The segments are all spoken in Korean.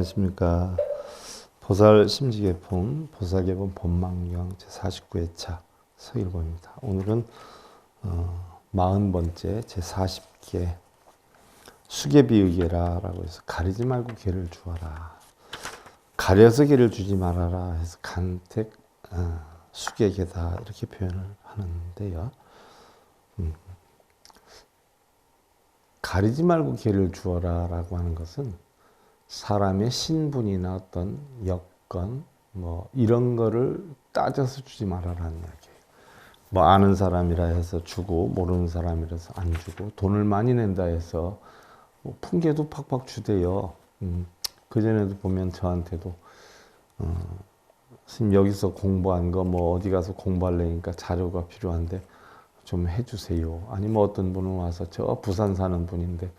안녕하십니까. 보살 심지개품 보살개본 본망경 제49회차 서일본입니다. 오늘은 40번째 제40개 수계비의계라라고 해서 가리지 말고 계를 주어라. 가려서 계를 주지 말아라 해서 간택 수계계다 이렇게 표현을 하는데요. 가리지 말고 계를 주어라 라고 하는 것은 사람의 신분이나 어떤 여건 뭐 이런 거를 따져서 주지 말아라는 이야기예요. 뭐 아는 사람이라 해서 주고 모르는 사람이라서 안 주고 돈을 많이 낸다 해서 뭐 풍계도 팍팍 주대요. 그전에도 보면 저한테도 스님 여기서 공부한 거 뭐 어디 가서 공부하려니까 자료가 필요한데 좀 해주세요. 아니면 어떤 분은 와서 저 부산 사는 분인데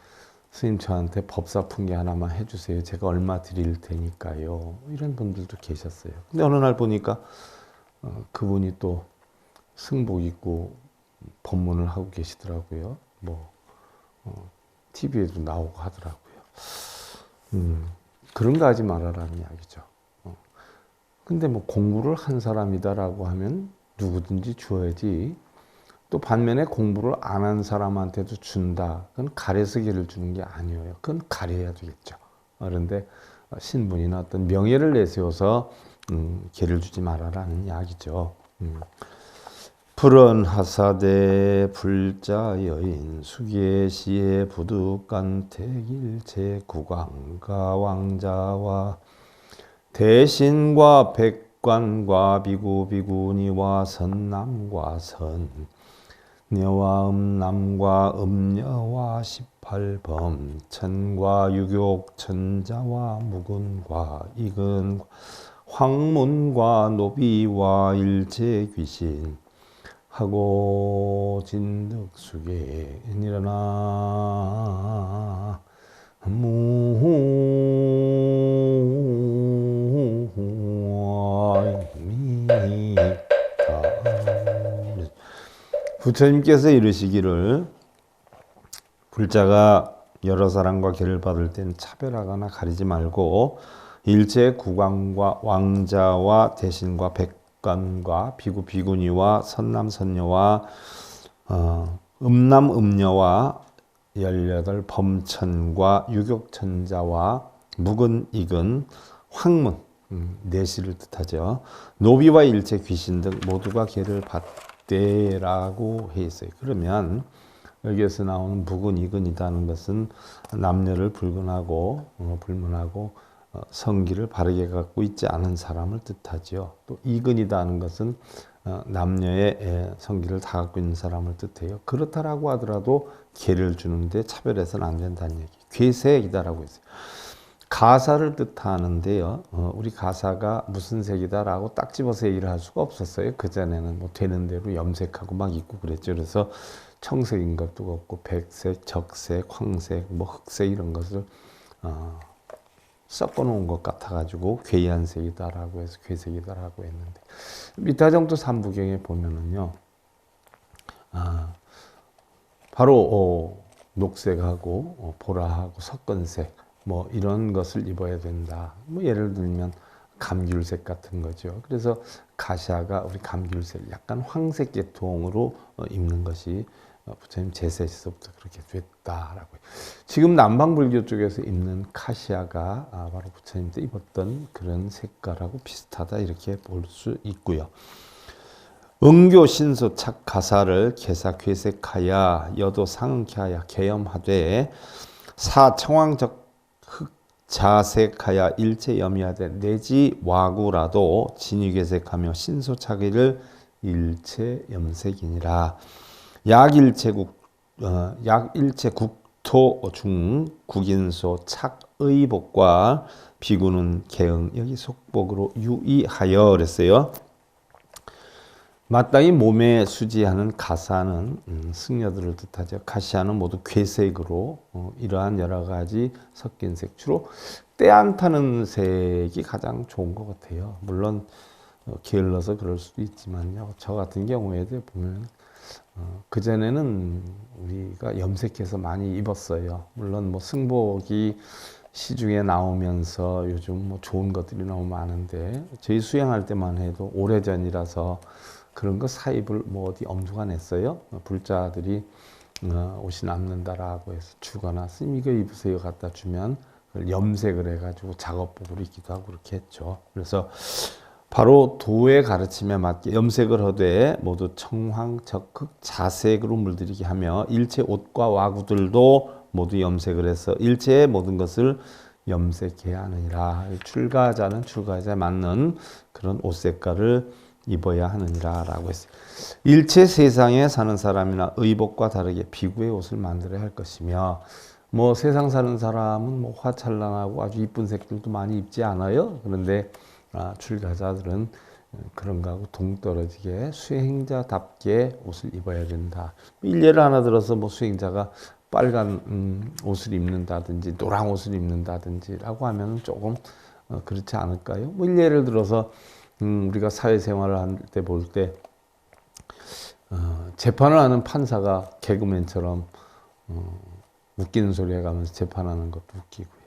스님 저한테 법사 풍계 하나만 해주세요. 제가 얼마 드릴 테니까요. 이런 분들도 계셨어요. 근데 어느 날 보니까 그분이 또 승복 입고 법문을 하고 계시더라고요. 뭐 TV에도 나오고 하더라고요. 그런 거 하지 말아라는 이야기죠. 근데 뭐 공부를 한 사람이다라고 하면 누구든지 주어야지. 또 반면에 공부를 안 한 사람한테도 준다. 그건 가려서 계를 주는 게 아니에요. 그건 가려야 되겠죠. 그런데 신분이나 어떤 명예를 내세워서 계를 주지 말아라는 이야기죠. 불언 하사대 불자 여인 수계시의 부득간택일체 국왕과 왕자와 대신과 백관과 비구 비구니와 선남과 선녀와 음남과 음녀와 18범 천과 유욕 천자와 무근과 이근 황문과 노비와 일체 귀신 하고 진득수계 일어나 부처님께서 이르시기를 불자가 여러 사람과 계를 받을 때는 차별하거나 가리지 말고 일체 국왕과 왕자와 대신과 백관과 비구 비구니와 선남 선녀와 음남 음녀와 18 범천과 유격천자와 묵은 익은 황문 내시를 뜻하죠. 노비와 일체 귀신 등 모두가 계를 받되라고 해 있어요. 그러면 여기에서 나오는 묵은 익은이라는 것은 남녀를 불문하고 성기를 바르게 갖고 있지 않은 사람을 뜻하죠. 또 익은이라는 것은 남녀의 성기를 다 갖고 있는 사람을 뜻해요. 그렇다라고 하더라도 계를 주는데 차별해서는 안 된다는 얘기. 괴색이다라고 했어요. 가사를 뜻하는데요. 우리 가사가 무슨 색이다라고 딱 집어서 얘기를 할 수가 없었어요. 그전에는 뭐 되는 대로 염색하고 막 입고 그랬죠. 그래서 청색인 것도 없고 백색, 적색, 황색, 뭐 흑색 이런 것을 섞어 놓은 것 같아가지고 괴얀색이다라고 해서 괴색이다라고 했는데 미타정도 삼부경에 보면은요, 바로 녹색하고 보라하고 섞은색 뭐 이런 것을 입어야 된다. 뭐 예를 들면 감귤색 같은 거죠. 그래서 가샤가 우리 감귤색 약간 황색 계통으로 입는 것이 부처님 제세에서부터 그렇게 됐다라고. 지금 남방불교 쪽에서 입는 카시아가 바로 부처님 때 입었던 그런 색깔하고 비슷하다 이렇게 볼 수 있고요. 응교 신소 착 가사를 개사 괴색하야 여도 상응케하야 계엄하되 사청왕적 흑자색하야 일체 염이하되 내지 와구라도 진위괴색하며 신소착의를 일체 염색이니라. 약일체 국토 중 국인소 착의복과 비구는 개응 여기 속복으로 유의하여 그랬어요. 마땅히 몸에 수지하는 가사는 승려들을 뜻하죠. 가시아는 모두 괴색으로 이러한 여러 가지 섞인 색, 주로 때 안 타는 색이 가장 좋은 것 같아요. 물론 게을러서 그럴 수도 있지만요. 저 같은 경우에도 보면 그전에는 우리가 염색해서 많이 입었어요. 물론 뭐 승복이 시중에 나오면서 요즘 뭐 좋은 것들이 너무 많은데 저희 수행할 때만 해도 오래전이라서 그런 거 사입을 뭐 어디 엄두가 냈어요. 불자들이 옷이 남는다라고 해서 주거나 스님 이거 입으세요 갖다 주면 그걸 염색을 해가지고 작업복으로 입기도 하고 그렇게 했죠. 그래서 바로 도의 가르침에 맞게 염색을 하되 모두 청황, 적흑, 자색으로 물들이게 하며 일체 옷과 와구들도 모두 염색을 해서 일체의 모든 것을 염색해야 하느니라. 출가자는 출가자에 맞는 그런 옷 색깔을 입어야 하느니라 라고 했어요. 일체 세상에 사는 사람이나 의복과 다르게 비구의 옷을 만들어야 할 것이며 뭐 세상 사는 사람은 뭐 화찬란하고 아주 이쁜 색들도 많이 입지 않아요. 그런데 출가자들은 그런 거하고 동떨어지게 수행자답게 옷을 입어야 된다. 일례를 하나 들어서 뭐 수행자가 빨간 옷을 입는다든지 노란 옷을 입는다든지라고 하면 조금 그렇지 않을까요? 뭐 일례를 들어서 우리가 사회생활을 할 때 볼 때 재판을 하는 판사가 개그맨처럼 웃기는 소리 해가면서 재판하는 것도 웃기고요.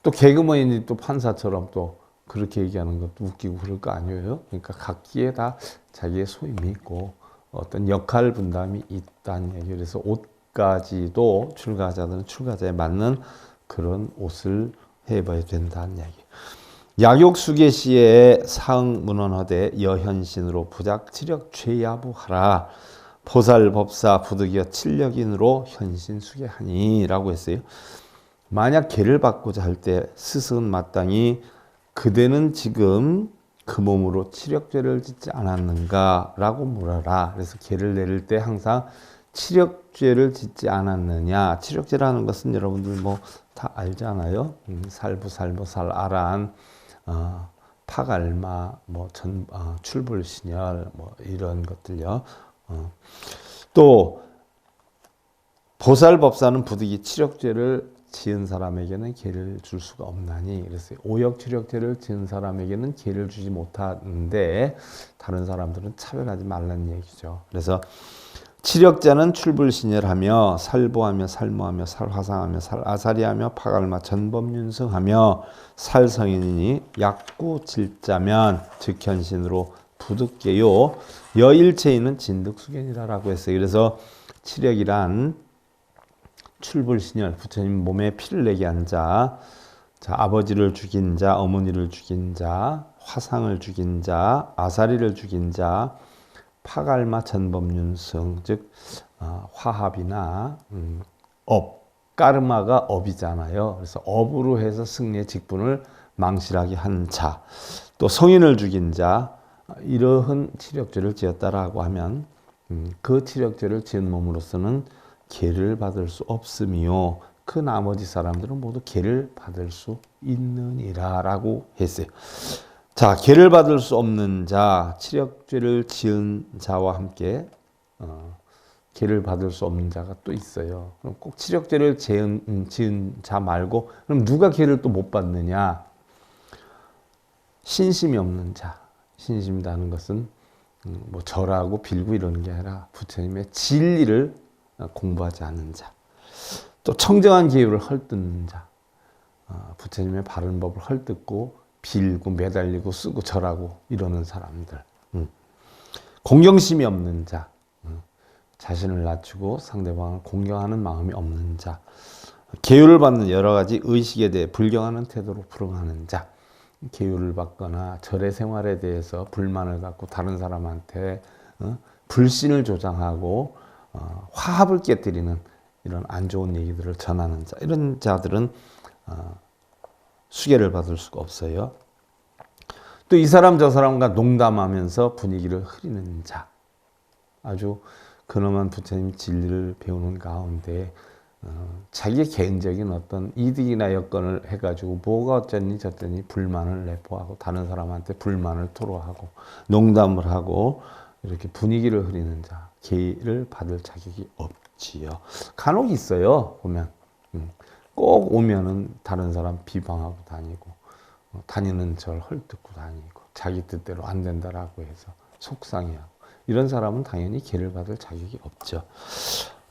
또 개그맨이 또 판사처럼 또 그렇게 얘기하는 것도 웃기고 그럴 거 아니에요. 그러니까 각기에 다 자기의 소임이 있고 어떤 역할 분담이 있다는 얘기. 그래서 옷까지도 출가자들은 출가자에 맞는 그런 옷을 해봐야 된다는 얘기. 약욕수계시에 사응문헌하되 여현신으로 부작 치력 죄야부하라. 보살법사 부득이여 칠력인으로 현신 수계하니 라고 했어요. 만약 계를 받고자 할 때 스승은 마땅히 그대는 지금 그 몸으로 치력죄를 짓지 않았는가 라고 물어라. 그래서 계를 내릴 때 항상 치력죄를 짓지 않았느냐. 치력죄라는 것은 여러분들 뭐 다 알잖아요. 살부살부 살아란 파갈마 뭐 출불신열 뭐 이런 것들요. 또 보살법사는 부득이 치력죄를 지은 사람에게는 계를 줄 수가 없나니 그래서 오역치력죄를 지은 사람에게는 계를 주지 못하는데 다른 사람들은 차별하지 말라는 얘기죠. 그래서 치력자는 출불신열하며 살보하며 살모하며 살화상하며 살아사리하며 파갈마 전법윤승하며 살성인이니 약구질자면 즉현신으로 부득게요 여일체인은 진득수견이라고 했어요. 그래서 치력이란 출불신열, 부처님 몸에 피를 내게 한 자, 아버지를 죽인 자, 어머니를 죽인 자, 화상을 죽인 자, 아사리를 죽인 자, 파갈마 전법윤승, 즉 화합이나 업, 까르마가 업이잖아요. 그래서 업으로 해서 승리의 직분을 망실하게 한 자, 또 성인을 죽인 자, 이러한 치력죄를 지었다라고 하면 그 치력죄를 지은 몸으로서는 계를 받을 수 없으며 그 나머지 사람들은 모두 계를 받을 수 있느니라 라고 했어요. 자, 계를 받을 수 없는 자, 치력죄를 지은 자와 함께 계를 받을 수 없는 자가 또 있어요. 그럼 꼭 치력죄를 지은 자 말고 그럼 누가 계를 또 못 받느냐? 신심이 없는 자. 신심이라는 것은 뭐 절하고 빌고 이러는 게 아니라 부처님의 진리를 공부하지 않는 자. 또 청정한 계율을 헐뜯는 자. 부처님의 바른 법을 헐뜯고 빌고 매달리고 쓰고 절하고 이러는 사람들. 공경심이 없는 자. 자신을 낮추고 상대방을 공경하는 마음이 없는 자. 계율을 받는 여러 가지 의식에 대해 불경하는 태도로 불응하는 자. 계율을 받거나 절의 생활에 대해서 불만을 갖고 다른 사람한테 불신을 조장하고 화합을 깨뜨리는 이런 안 좋은 얘기들을 전하는 자. 이런 자들은 수계를 받을 수가 없어요. 또 이 사람 저 사람과 농담하면서 분위기를 흐리는 자. 아주 근엄한 부처님 진리를 배우는 가운데 자기의 개인적인 어떤 이득이나 여건을 해가지고 뭐가 어쩌니 저쩌니 불만을 내포하고 다른 사람한테 불만을 토로하고 농담을 하고 이렇게 분위기를 흐리는 자. 계를 받을 자격이 없지요. 간혹 있어요. 보면 꼭 오면은 다른 사람 비방하고 다니고 다니는 절 헐뜯고 다니고 자기 뜻대로 안 된다라고 해서 속상해하고 이런 사람은 당연히 계를 받을 자격이 없죠.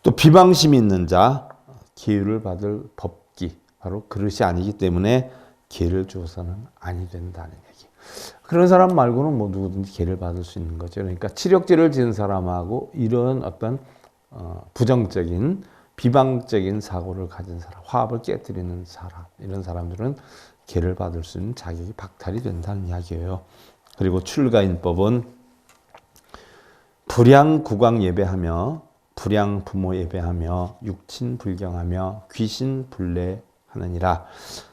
또 비방심 있는 자, 계율을 받을 법기, 바로 그릇이 아니기 때문에 계를 주어서는 아니 된다는 얘기. 그런 사람 말고는 뭐 누구든지 계를 받을 수 있는 거죠. 그러니까 치력죄를 지은 사람하고 이런 어떤 부정적인 비방적인 사고를 가진 사람, 화합을 깨뜨리는 사람, 이런 사람들은 계를 받을 수 있는 자격이 박탈이 된다는 이야기예요. 그리고 출가인법은 불량 국왕 예배하며 불량 부모 예배하며 육친 불경하며 귀신 불례하느니라.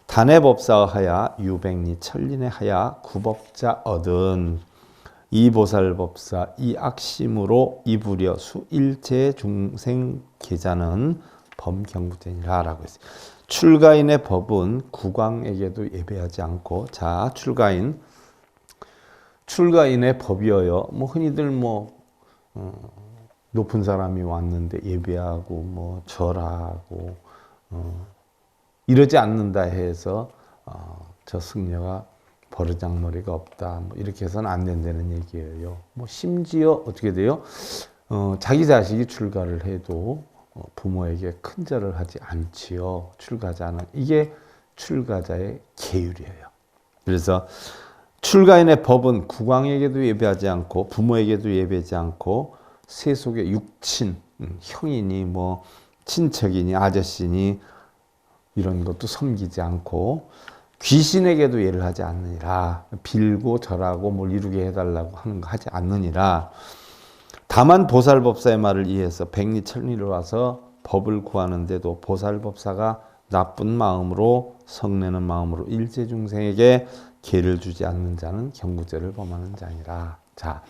단해법사하야 유백리 천린에 하야 구법자 얻은 이보살법사 이악심으로 이부려 수일체 중생 계자는 범경부되니라 라고 했어요. 출가인의 법은 국왕에게도 예배하지 않고, 자, 출가인의 법이어요. 뭐 흔히들 높은 사람이 왔는데 예배하고 뭐 절하고 이러지 않는다 해서 저 승려가 버르장머리가 없다, 뭐 이렇게 해서는 안 된다는 얘기예요. 뭐 심지어 어떻게 돼요? 자기 자식이 출가를 해도 부모에게 큰 절을 하지 않지요. 출가자는. 이게 출가자의 계율이에요. 그래서 출가인의 법은 국왕에게도 예배하지 않고 부모에게도 예배하지 않고 세속의 육친, 형이니 뭐 친척이니 아저씨니 이런 것도 섬기지 않고 귀신에게도 예를 하지 않느니라. 빌고 절하고 뭘 이루게 해달라고 하는 거 하지 않느니라. 다만 보살법사의 말을 이해해서 백리천리로 와서 법을 구하는데도 보살법사가 나쁜 마음으로 성내는 마음으로 일제중생에게 계를 주지 않는 자는 경구죄를 범하는 자니라. 자,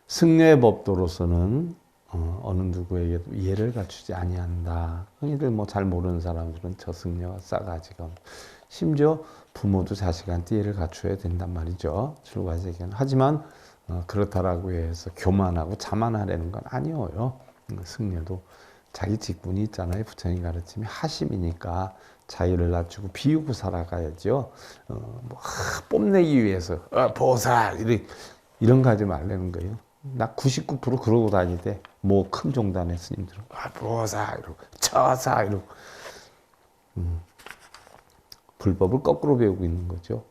승려의 법도로서는 어느 누구에게도 예를 갖추지 아니한다. 흔히들 뭐 잘 모르는 사람들은 저 승려가 싸가지가, 심지어 부모도 자식한테 예를 갖춰야 된단 말이죠. 출가자에게는. 하지만 그렇다라고 해서 교만하고 자만하려는 건 아니에요. 승려도 자기 직분이 있잖아요. 부처님 가르침이 하심이니까 자기를 낮추고 비우고 살아가야죠. 뽐내기 위해서 보살 이런 거 하지 말라는 거예요. 나 99% 그러고 다니대. 뭐 큰 종단의 스님들은 보살 이러고 처사 이러고 불법을 거꾸로 배우고 있는 거죠.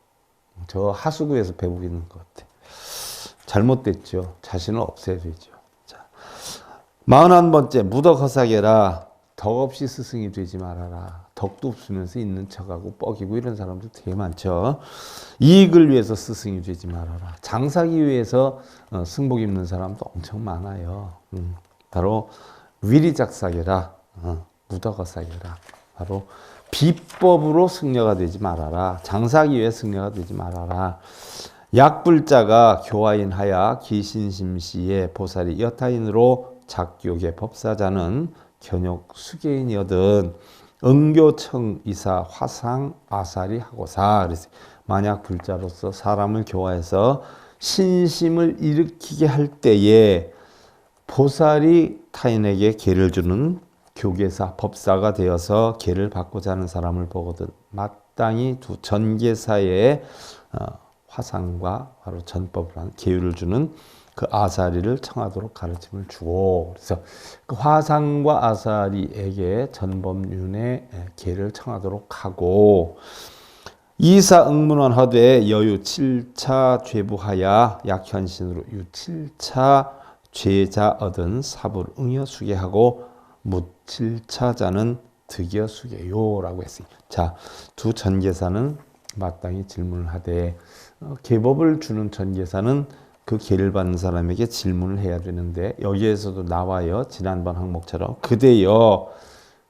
저 하수구에서 배우고 있는 것 같아. 잘못됐죠. 자신을 없애야 되죠. 자, 41번째 무덕허사계라. 덕 없이 스승이 되지 말아라. 덕도 없으면서 있는 척하고 뻐기고 이런 사람들 되게 많죠. 이익을 위해서 스승이 되지 말아라. 장사기 위해서 승복 입는 사람도 엄청 많아요. 바로 위리작사계라. 무덕허사계라. 바로 비법으로 승려가 되지 말아라. 장사기 위해 승려가 되지 말아라. 약불자가 교화인하야 기신심시에 보살이 여타인으로 작교계 법사자는 견욕 수계인이거든 응교청 이사 화상 아사리 하고사. 그래서 만약 불자로서 사람을 교화해서 신심을 일으키게 할 때에 보살이 타인에게 계를 주는 교계사, 법사가 되어서 계를 받고자 하는 사람을 보거든 마땅히 두 전계사의 화상과 바로 전법을 한 계율을 주는 그 아사리를 청하도록 가르침을 주고, 그래서 그 화상과 아사리에게 전법륜의 계를 청하도록 하고, 이사 응문원 하되 여유 7차 죄부하야 약현신으로 유 7차 죄자 얻은 사불 응여 수계하고 무7차자는 득여 수계요라고 했어요. 자, 두 전계사는 마땅히 질문을 하되 계법을 주는 전계사는 그 계를 받는 사람에게 질문을 해야 되는데 여기에서도 나와요. 지난번 항목처럼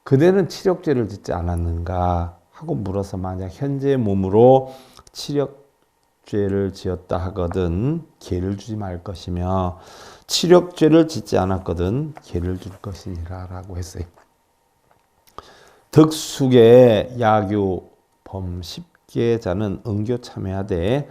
그대는 치력죄를 짓지 않았는가 하고 물어서 만약 현재 몸으로 치력죄를 지었다 하거든 계를 주지 말 것이며 치력죄를 짓지 않았거든 계를 줄 것이니라 라고 했어요. 덕숙의 야교 범 10계자는 응교 참여하되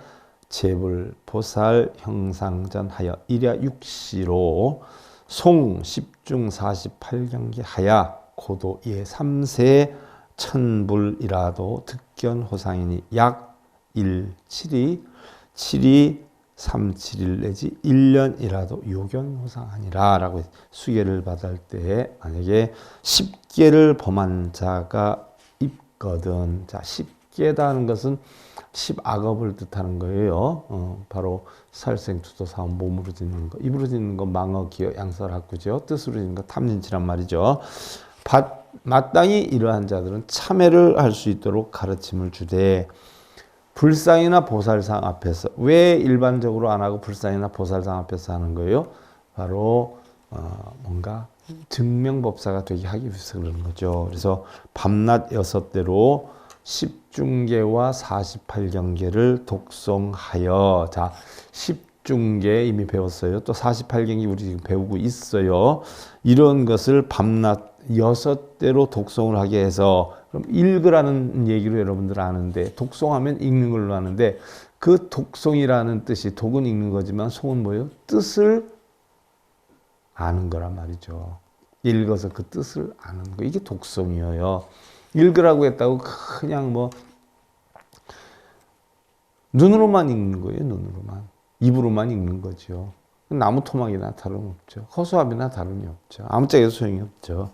재불 보살 형상전 하여 일야 육시로 송 10중 48경기 하야 고도 예 3세 천불이라도 득견 호상이니 약 1, 7이 3, 7일 내지 1년이라도 요견 호상하니라 라고 수계를 받을 때 만약에 10계를 범한 자가 쉽거든. 자, 쉽게다는 것은 십악업을 뜻하는 거예요. 바로 살생투도 사원 몸으로 짓는 거, 입으로 짓는 거 망어, 기어, 양설학구죠. 뜻으로 짓는 거 탐진치란 말이죠. 마땅히 이러한 자들은 참회를 할 수 있도록 가르침을 주되 불상이나 보살상 앞에서 왜 일반적으로 안 하고 불상이나 보살상 앞에서 하는 거예요? 바로 뭔가 증명법사가 되게 하기 위해서 그러는 거죠. 그래서 밤낮 6대로 10중계와 48경계를 독송하여, 자, 10중계 이미 배웠어요. 또 48경계 우리 지금 배우고 있어요. 이런 것을 밤낮 6대로 독송을 하게 해서, 그럼 읽으라는 얘기로 여러분들 아는데, 독송하면 읽는 걸로 아는데, 그 독송이라는 뜻이, 독은 읽는 거지만 송은 뭐예요? 뜻을 아는 거란 말이죠. 읽어서 그 뜻을 아는 거. 이게 독송이에요. 읽으라고 했다고 그냥 뭐 눈으로만 읽는 거예요. 눈으로만. 입으로만 읽는 거죠. 나무 토막이나 다름없죠. 허수아비나 다름이 없죠. 아무짝에도 소용이 없죠.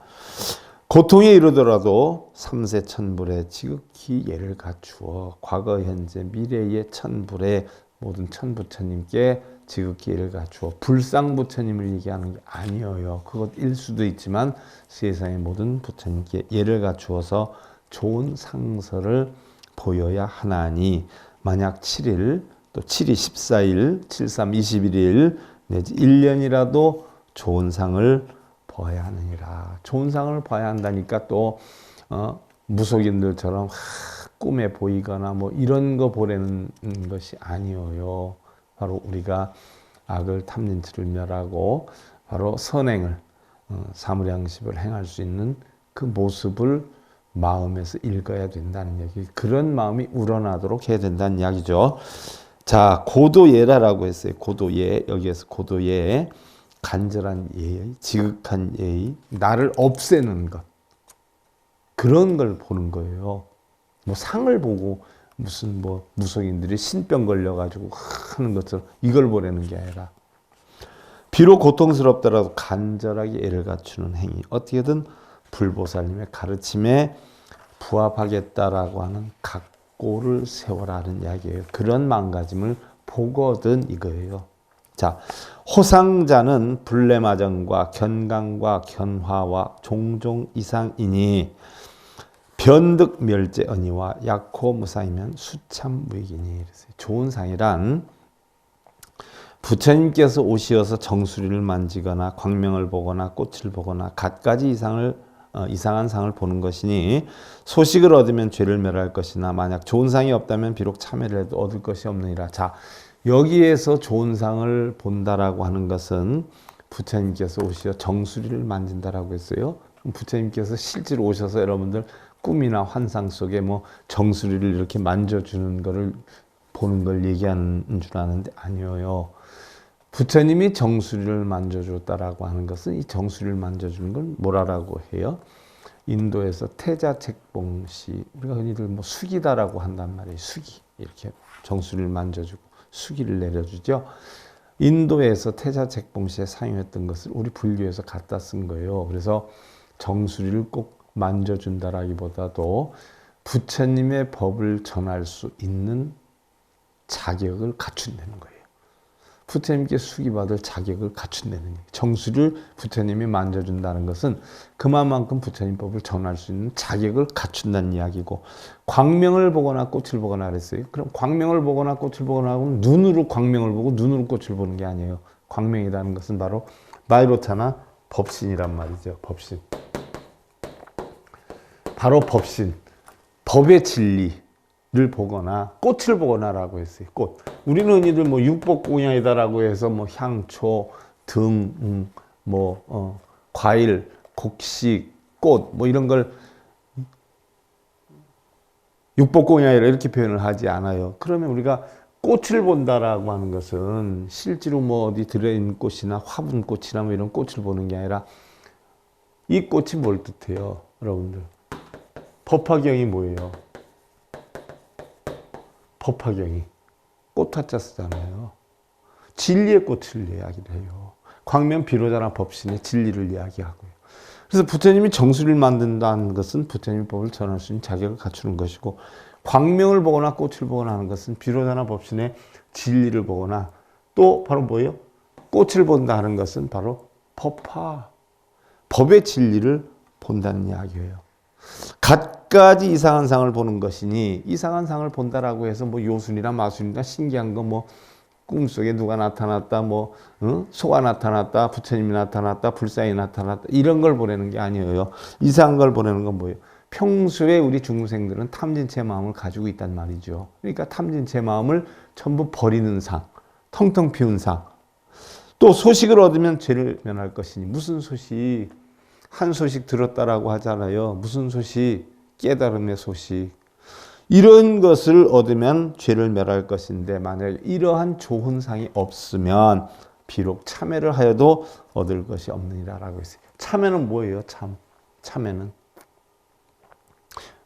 고통에 이르더라도 삼세 천불에 지극히 예를 갖추어 과거, 현재, 미래의 천불에 모든 천부처님께 지극히 예를 갖추어 불상부처님을 얘기하는 게 아니에요. 그것일 수도 있지만 세상의 모든 부처님께 예를 갖추어서 좋은 상서를 보여야 하나니, 만약 7일 또 7이 14일 73 21일 내지 1년이라도 좋은 상을 봐야 하느니라. 좋은 상을 봐야 한다니까 또 무속인들처럼 꿈에 보이거나 뭐 이런 거 보라는 것이 아니에요. 바로 우리가 악을 탐진치를 멸하고 바로 선행을 사무량습을 행할 수 있는 그 모습을 마음에서 읽어야 된다는 얘기. 그런 마음이 우러나도록 해야 된다는 이야기죠. 자, 고도예라라고 했어요. 고도예. 여기에서 고도예. 간절한 예의, 지극한 예의, 나를 없애는 것. 그런 걸 보는 거예요. 뭐 상을 보고 무슨 뭐 무속인들이 신병 걸려가지고 하는 것처럼 이걸 보라는 게 아니라, 비록 고통스럽더라도 간절하게 예를 갖추는 행위, 어떻게든 불보살님의 가르침에 부합하겠다라고 하는 각고를 세워라는 이야기예요. 그런 마음가짐을 보거든 이거예요. 자, 호상자는 불례마정과 견강과 견화와 종종 이상이니 변득 멸제 언니와 약호 무상이면 수참 무익이니. 좋은 상이란 부처님께서 오시어서 정수리를 만지거나 광명을 보거나 꽃을 보거나 갖가지 이상한 상을 보는 것이니, 소식을 얻으면 죄를 멸할 것이나 만약 좋은 상이 없다면 비록 참회를 해도 얻을 것이 없느니라. 자, 여기에서 좋은 상을 본다라고 하는 것은 부처님께서 오시어 정수리를 만진다라고 했어요. 부처님께서 실제로 오셔서 여러분들 꿈이나 환상 속에 뭐 정수리를 이렇게 만져주는 거를 보는 걸 얘기하는 줄 아는데 아니에요. 부처님이 정수리를 만져줬다라고 하는 것은, 이 정수리를 만져주는 걸 뭐라고 해요? 인도에서 태자책봉시, 우리가 흔히들 뭐 수기다라고 한단 말이에요. 수기. 이렇게 정수리를 만져주고 수기를 내려주죠. 인도에서 태자책봉시에 사용했던 것을 우리 불교에서 갖다 쓴 거예요. 그래서 정수리를 꼭 만져준다라기보다도 부처님의 법을 전할 수 있는 자격을 갖춘다는 거예요. 부처님께 수기받을 자격을 갖춘다는 얘기예요. 정수리를 부처님이 만져준다는 것은 그만큼 부처님 법을 전할 수 있는 자격을 갖춘다는 이야기고, 광명을 보거나 꽃을 보거나 그랬어요. 그럼 광명을 보거나 꽃을 보거나 하면 눈으로 광명을 보고 눈으로 꽃을 보는 게 아니에요. 광명이라는 것은 바로 마이로타나 법신이란 말이죠. 법신. 바로 법신. 법의 진리를 보거나 꽃을 보거나라고 했어요. 꽃. 우리는 흔히들 뭐 육복공양이다라고 해서 뭐 향초, 등, 과일, 곡식, 꽃 뭐 이런 걸 육복공양이라 이렇게 표현을 하지 않아요. 그러면 우리가 꽃을 본다라고 하는 것은 실제로 뭐 어디 들어있는 꽃이나 화분꽃이나 뭐 이런 꽃을 보는 게 아니라, 이 꽃이 뭘 뜻해요, 여러분들? 법화경이 뭐예요? 법화경이 꽃화자 쓰잖아요. 진리의 꽃을 이야기를 해요. 광명 비로자나 법신의 진리를 이야기하고요. 그래서 부처님이 정수리를 만든다는 것은 부처님 법을 전할 수 있는 자격을 갖추는 것이고, 광명을 보거나 꽃을 보거나 하는 것은 비로자나 법신의 진리를 보거나, 또 바로 뭐예요? 꽃을 본다 하는 것은 바로 법화, 법의 진리를 본다는 이야기예요. 갖가지 이상한 상을 보는 것이니, 이상한 상을 본다라고 해서 뭐 요술이나 마술이나 신기한 거, 뭐 꿈속에 누가 나타났다, 뭐 소가 나타났다, 부처님이 나타났다, 불상이 나타났다, 이런 걸 보내는 게 아니에요. 이상한 걸 보내는 건 뭐예요? 평소에 우리 중생들은 탐진체 마음을 가지고 있단 말이죠. 그러니까 탐진체 마음을 전부 버리는 상, 텅텅 비운 상. 또 소식을 얻으면 죄를 면할 것이니, 무슨 소식? 한 소식 들었다라고 하잖아요. 무슨 소식? 깨달음의 소식. 이런 것을 얻으면 죄를 멸할 것인데, 만약 이러한 좋은 상이 없으면 비록 참회를 하여도 얻을 것이 없느니라라고 했어요. 참회는 뭐예요? 참회는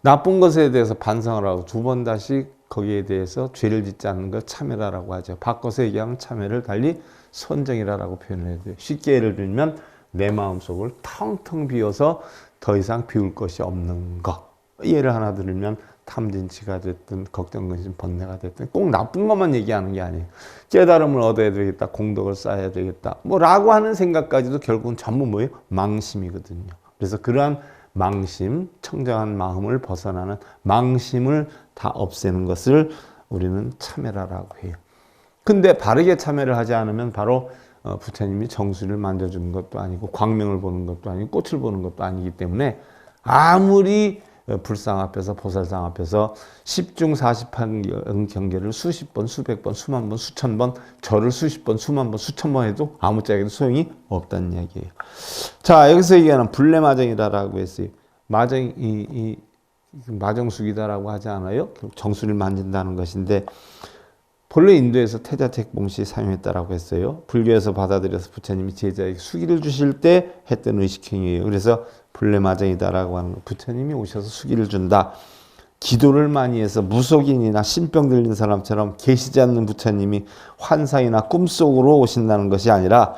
나쁜 것에 대해서 반성을 하고 두 번 다시 거기에 대해서 죄를 짓지 않는 것 참회라고 하죠. 바꿔서 얘기하면 참회를 달리 선정이라고 표현을 해야 돼요. 쉽게 예를 들면 내 마음속을 텅텅 비워서 더 이상 비울 것이 없는 것. 예를 하나 들면 탐진치가 됐든 걱정, 근심, 번뇌가 됐든 꼭 나쁜 것만 얘기하는 게 아니에요. 깨달음을 얻어야 되겠다, 공덕을 쌓아야 되겠다, 뭐라고 하는 생각까지도 결국은 전부 뭐예요? 망심이거든요. 그래서 그러한 망심, 청정한 마음을 벗어나는 망심을 다 없애는 것을 우리는 참회라고 해요. 근데 바르게 참회를 하지 않으면 바로 부처님이 정수리를 만져주는 것도 아니고 광명을 보는 것도 아니고 꽃을 보는 것도 아니기 때문에, 아무리 불상 앞에서 보살상 앞에서 10중 48경계를 수십 번, 수백 번, 수만 번, 수천 번, 절을 수십 번, 수만 번, 수천 번 해도 아무짝에도 소용이 없다는 이야기예요. 자, 여기서 얘기하는 불례마정이다라고 했어요. 마정이 마정숙이다라고 하지 않아요? 정수리를 만진다는 것인데, 본래 인도에서 태자택봉시 사용했다라고 했어요. 불교에서 받아들여서 부처님이 제자에게 수기를 주실 때 했던 의식행위예요. 그래서 불례마정이다라고 하는 거. 부처님이 오셔서 수기를 준다. 기도를 많이 해서 무속인이나 신병 들린 사람처럼 계시지 않는 부처님이 환상이나 꿈속으로 오신다는 것이 아니라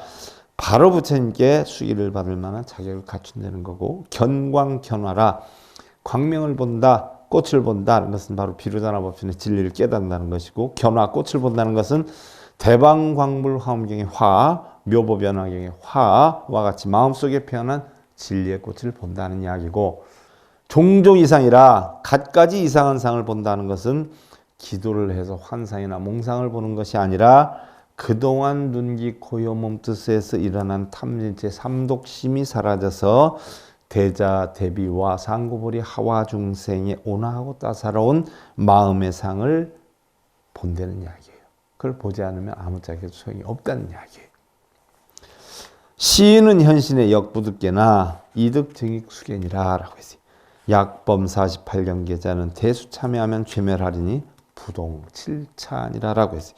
바로 부처님께 수기를 받을 만한 자격을 갖춘다는 거고, 견광견화라, 광명을 본다, 꽃을 본다는 것은 바로 비로자나 법신의 진리를 깨닫는다는 것이고, 견화, 꽃을 본다는 것은 대방광불화엄경의 화, 묘보변화경의 화와 같이 마음속에 피어난 진리의 꽃을 본다는 이야기고, 종종 이상이라 갖가지 이상한 상을 본다는 것은 기도를 해서 환상이나 몽상을 보는 것이 아니라 그동안 눈기, 고요, 몸뜻에서 일어난 탐진체 삼독심이 사라져서 대자, 대비와 상고보리 하와 중생의 온화하고 따사로운 마음의 상을 본다는 이야기예요. 그걸 보지 않으면 아무짝에도 소용이 없다는 이야기예요. 시인은 현신의 역부득계나 이득증익 수견이라 라고 했어요. 약범 48경계자는 대수참회하면 죄멸하리니 부동 7차니라 라고 했어요.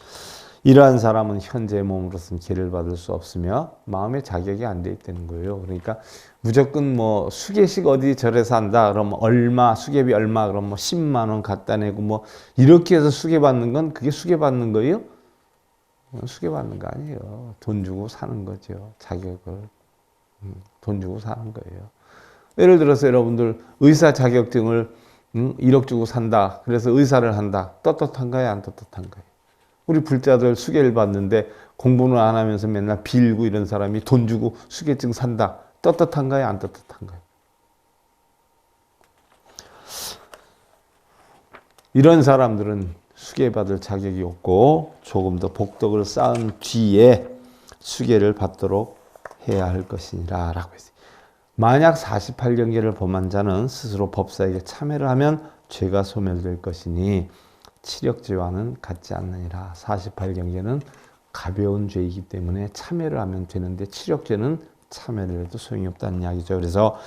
이러한 사람은 현재 몸으로서는 계를 받을 수 없으며 마음의 자격이 안 돼 있다는 거예요. 그러니까 무조건 뭐 수계식 어디 절에서 한다 그러면 얼마, 수계비 얼마 그러면 뭐 10만 원 갖다 내고 뭐 이렇게 해서 수계 받는 건 그게 수계 받는 거예요? 수계 받는 거 아니에요. 돈 주고 사는 거죠. 자격을 돈 주고 사는 거예요. 예를 들어서 여러분들 의사 자격증을 1억 주고 산다. 그래서 의사를 한다. 떳떳한가요? 안 떳떳한가요? 우리 불자들 수계를 받는데 공부는 안 하면서 맨날 빌고 이런 사람이 돈 주고 수계증 산다. 떳떳한가요? 안 떳떳한가요? 이런 사람들은 수계받을 자격이 없고 조금 더 복덕을 쌓은 뒤에 수계를 받도록 해야 할 것이니라 라고 했어요. 만약 48경계를 범한 자는 스스로 법사에게 참회를 하면 죄가 소멸될 것이니 치력죄와는 같지 않느니라. 48경계는 가벼운 죄이기 때문에 참회를 하면 되는데 치력죄는 참회를 해도 소용이 없다는 이야기죠. 그래서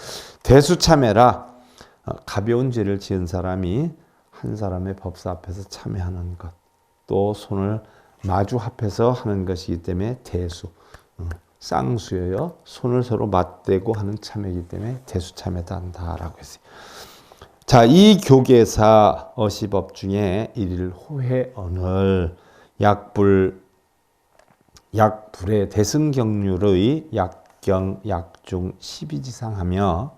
대수참회라, 가벼운 죄를 지은 사람이 한 사람의 법사 앞에서 참회하는 것, 또 손을 마주 합해서 하는 것이기 때문에 대수, 쌍수예요. 손을 서로 맞대고 하는 참회이기 때문에 대수참회다 한다라고 했어요. 자, 이 교계사 어시법 중에 일일 호회언을 약불의 대승경률의 약 약경, 약중, 십이지상하며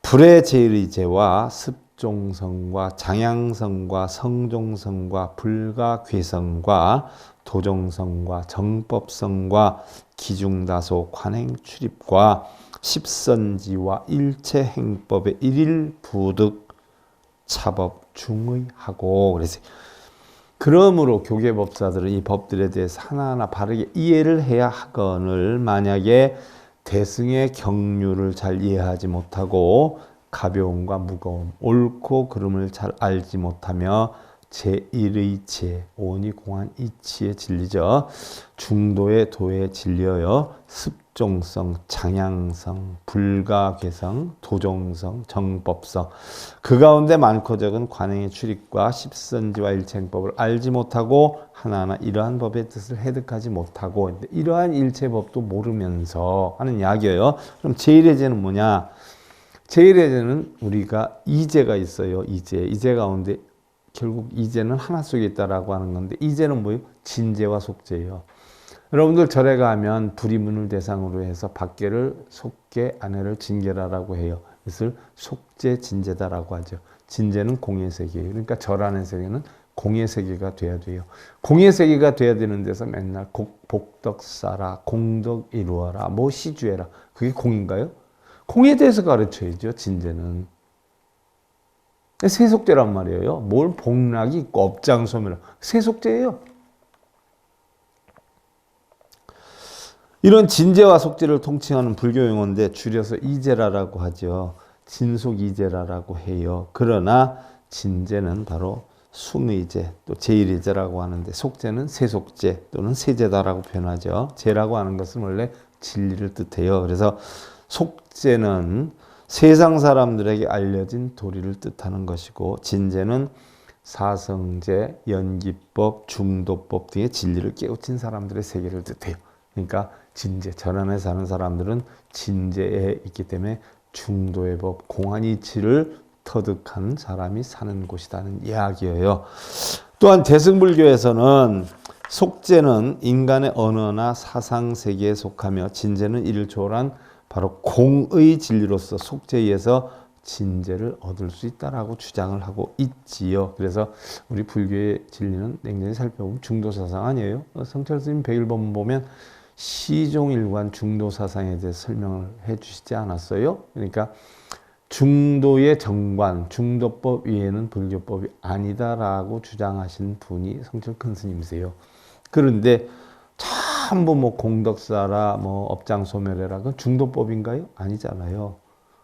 불의 제일의제와 습종성과 장양성과 성종성과 불가괴성과 도종성과 정법성과 기중다소 관행출입과 십선지와 일체행법의 일일부득 차법 중의하고 그래서 그러므로 교계법사들은 이 법들에 대해서 하나하나 바르게 이해를 해야 하거늘 만약에 대승의 경륜을 잘 이해하지 못하고 가벼움과 무거움, 옳고 그름을 잘 알지 못하며 제1의 오니 공한 이치의 진리죠. 중도의 도의 진리여 습종성, 장양성, 불가괴성, 도종성, 정법성 그 가운데 많고 적은 관행의 출입과 십선지와 일체행법을 알지 못하고 하나하나 이러한 법의 뜻을 해득하지 못하고 이러한 일체법도 모르면서 하는 이야기예요. 그럼 제1의제는 뭐냐? 제1의제는 우리가 이제가 있어요. 이제 가운데 결국 이제는 하나 속에 있다라고 하는 건데 이제는 뭐예요? 진제와 속제예요. 여러분들 절에 가면 불이문을 대상으로 해서 밖에를 속계, 안에를 진계라라고 해요. 이것을 속제, 진제다라고 하죠. 진제는 공의 세계예요. 그러니까 절 안의 세계는 공의 세계가 돼야 돼요. 공의 세계가 돼야 되는 데서 맨날 복덕 쌓아라, 공덕 이루어라, 뭐 시주해라. 그게 공인가요? 공에 대해서 가르쳐야죠. 진제는. 세속제란 말이에요. 뭘 복락이 있고 업장소멸. 세속제예요. 이런 진제와 속제를 통칭하는 불교 용어인데 줄여서 이제라라고 하죠. 진속이제라라고 해요. 그러나 진제는 바로 숭의제 또 제일의제라고 하는데 속제는 세속제 또는 세제다라고 표현하죠. 제라고 하는 것은 원래 진리를 뜻해요. 그래서 속제는 세상 사람들에게 알려진 도리를 뜻하는 것이고 진제는 사성제, 연기법, 중도법 등의 진리를 깨우친 사람들의 세계를 뜻해요. 그러니까 진제, 절 안에 사는 사람들은 진제에 있기 때문에 중도의 법, 공안이치를 터득한 사람이 사는 곳이라는 이야기예요. 또한 대승불교에서는 속제는 인간의 언어나 사상세계에 속하며 진제는 이를 초월한 바로 공의 진리로서 속제에 의해서 진제를 얻을 수 있다라고 주장을 하고 있지요. 그래서 우리 불교의 진리는 냉정히 살펴보면 중도사상 아니에요. 성철 스님 백일본 보면 시종일관 중도사상에 대해서 설명을 해 주시지 않았어요. 그러니까 중도의 정관, 중도법 위에는 불교법이 아니다라고 주장하신 분이 성철 큰 스님이세요. 그런데 전부 뭐 공덕사라 뭐 업장소멸해라 그건 중도법인가요? 아니잖아요.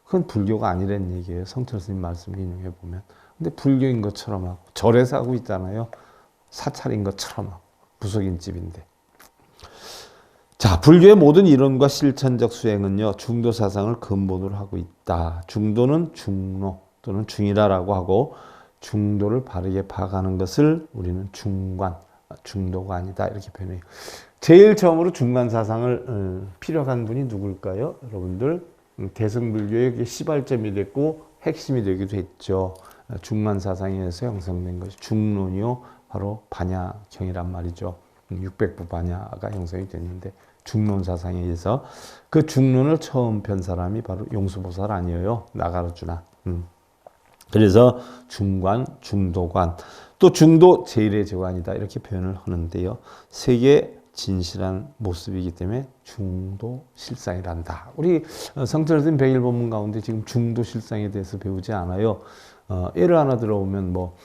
그건 불교가 아니란 얘기예요. 성철 스님 말씀 인용해 보면. 근데 불교인 것처럼 하고 절에서 하고 있잖아요. 사찰인 것처럼 하고 부속인 집인데. 자, 불교의 모든 이론과 실천적 수행은요 중도 사상을 근본으로 하고 있다. 중도는 중로 또는 중이라라고 하고 중도를 바르게 봐가는 것을 우리는 중관, 중도가 아니다 이렇게 표현해요. 제일 처음으로 중간 사상을 피력한 분이 누굴까요? 여러분들 대승불교의 시발점이 됐고 핵심이 되기도 했죠. 중간 사상에 의해서 형성된 것이 중론이요 바로 반야경이란 말이죠. 600부 반야가 형성이 됐는데 중론 사상에 의해서 그 중론을 처음 편 사람이 바로 용수보살 아니에요. 나가르주나. 그래서 중관, 중도관 또 중도 제일의 제관이다 이렇게 표현을 하는데요. 세계 진실한 모습이기 때문에 중도 실상이란다. 우리 성철 스님 백일본문 가운데 지금 중도 실상에 대해서 배우지 않아요. 예를 하나 들어보면 뭐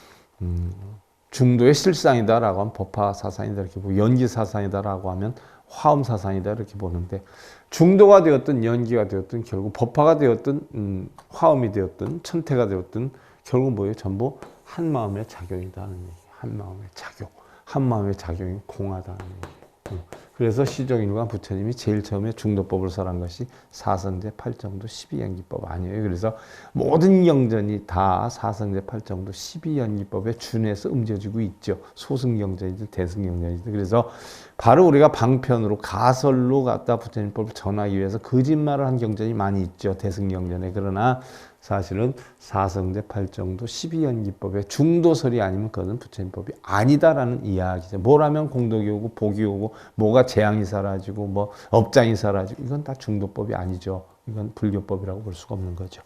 중도의 실상이다라고 하면 법화 사상이다 이렇게 보고 연기 사상이다라고 하면 화엄 사상이다 이렇게 보는데 중도가 되었든 연기가 되었든 결국 법화가 되었든 화엄이 되었든 천태가 되었든 결국 뭐예요? 전부 한 마음의 작용이다 하는 얘기. 한 마음의 작용. 한 마음의 작용이 공하다는 얘기. 그래서 시종일관 부처님이 제일 처음에 중도법을 설한 것이 사성제 8정도 12연기법 아니에요. 그래서 모든 경전이 다 사성제 8정도 12연기법에 준해서 음져지고 있죠. 소승경전이든 대승경전이든. 그래서 바로 우리가 방편으로 가설로 갖다 부처님법을 전하기 위해서 거짓말을 한 경전이 많이 있죠. 대승경전에. 그러나 사실은 사성제 8정도 12연기법의 중도설이 아니면 그거는 부처님법이 아니다라는 이야기죠. 뭘 하면 공덕이 오고 복이 오고 뭐가 재앙이 사라지고 뭐 업장이 사라지고 이건 다 중도법이 아니죠. 이건 불교법이라고 볼 수가 없는 거죠.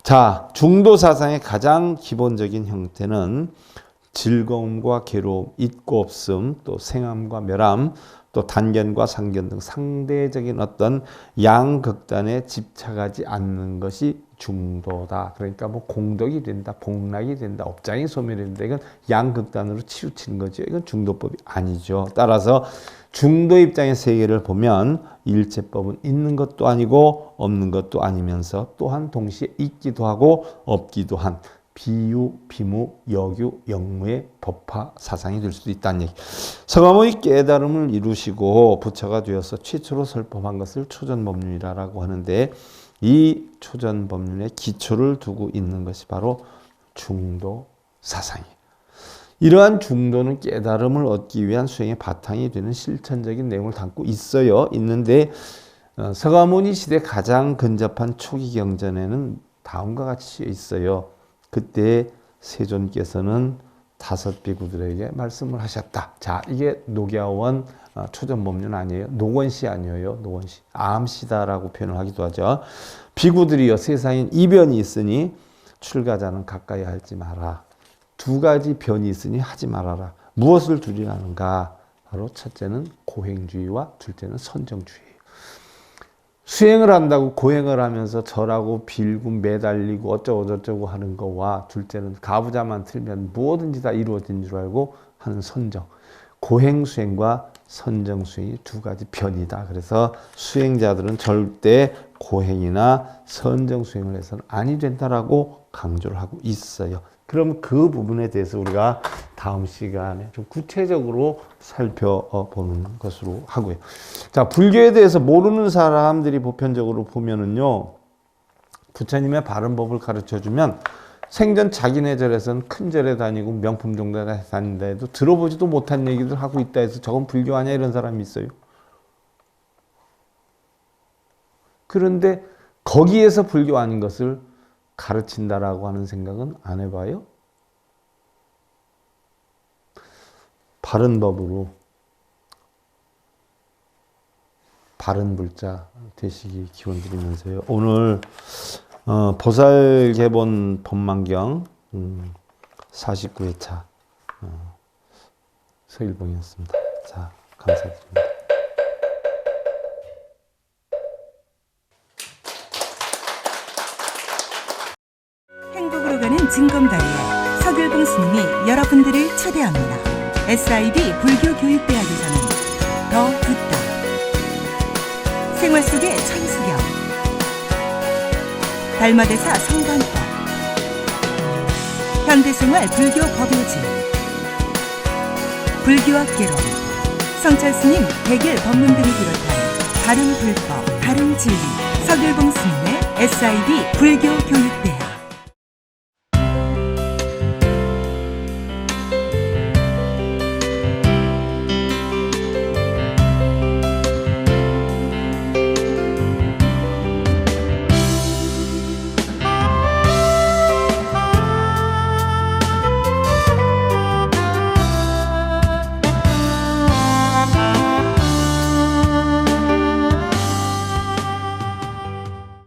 자, 중도 사상의 가장 기본적인 형태는 즐거움과 괴로움, 있고 없음, 또 생함과 멸함, 또 단견과 상견 등 상대적인 어떤 양극단에 집착하지 않는 것이 중도다. 그러니까 뭐 공덕이 된다, 복락이 된다, 업장이 소멸된다. 이건 양극단으로 치우치는 거죠. 이건 중도법이 아니죠. 따라서 중도 입장의 세계를 보면 일체법은 있는 것도 아니고 없는 것도 아니면서 또한 동시에 있기도 하고 없기도 한 비유, 비무, 여규, 영무의 법화 사상이 될 수도 있다는 얘기. 서가모니 깨달음을 이루시고 부처가 되어서 최초로 설법한 것을 초전법륜이라고 하는데 이 초전법륜의 기초를 두고 있는 것이 바로 중도 사상이에요. 이러한 중도는 깨달음을 얻기 위한 수행의 바탕이 되는 실천적인 내용을 담고 있는데 서가모니 시대 가장 근접한 초기 경전에는 다음과 같이 있어요. 그때 세존께서는 5 비구들에게 말씀을 하셨다. 자, 이게 녹야원 초전법륜 아니에요. 녹원시 아니에요. 녹원시. 암시다라고 표현을 하기도 하죠. 비구들이여 세상엔 이변이 있으니 출가자는 가까이 하지 마라. 2가지 변이 있으니 하지 말아라. 무엇을 두리라는가? 바로 첫째는 고행주의와 둘째는 선정주의예요. 수행을 한다고 고행을 하면서 절하고 빌고 매달리고 어쩌고 하는 거와 둘째는 가부좌만 틀면 뭐든지 다 이루어진 줄 알고 하는 선정. 고행 수행과 선정 수행이 2가지 변이다. 그래서 수행자들은 절대 고행이나 선정 수행을 해서는 아니 된다라고 강조를 하고 있어요. 그럼 그 부분에 대해서 우리가 다음 시간에 좀 구체적으로 살펴보는 것으로 하고요. 자, 불교에 대해서 모르는 사람들이 보편적으로 보면은요, 부처님의 바른 법을 가르쳐 주면 생전 자기네 절에서는 큰 절에 다니고 명품 종단에 다닌다 해도 들어보지도 못한 얘기들 하고 있다 해서 저건 불교 아니야 이런 사람이 있어요. 그런데 거기에서 불교 아닌 것을 가르친다라고 하는 생각은 안 해봐요? 바른 법으로 바른 불자 되시기 기원드리면서요. 오늘 보살개본 법망경 49회차 서일봉이었습니다. 자, 감사드립니다. 행복으로 가는 징검다리에 서길봉 스님이 여러분들을 초대합니다. SIB 불교교육대학에서는 더 듣다, 생활 속의 천수경, 달마대사 성관법, 현대생활 불교 법요지, 불교학개론, 성찰스님 백일 법문 등을 비롯한 바른 불법, 바른 진리, 서길봉 스님의 SIB 불교교육대학.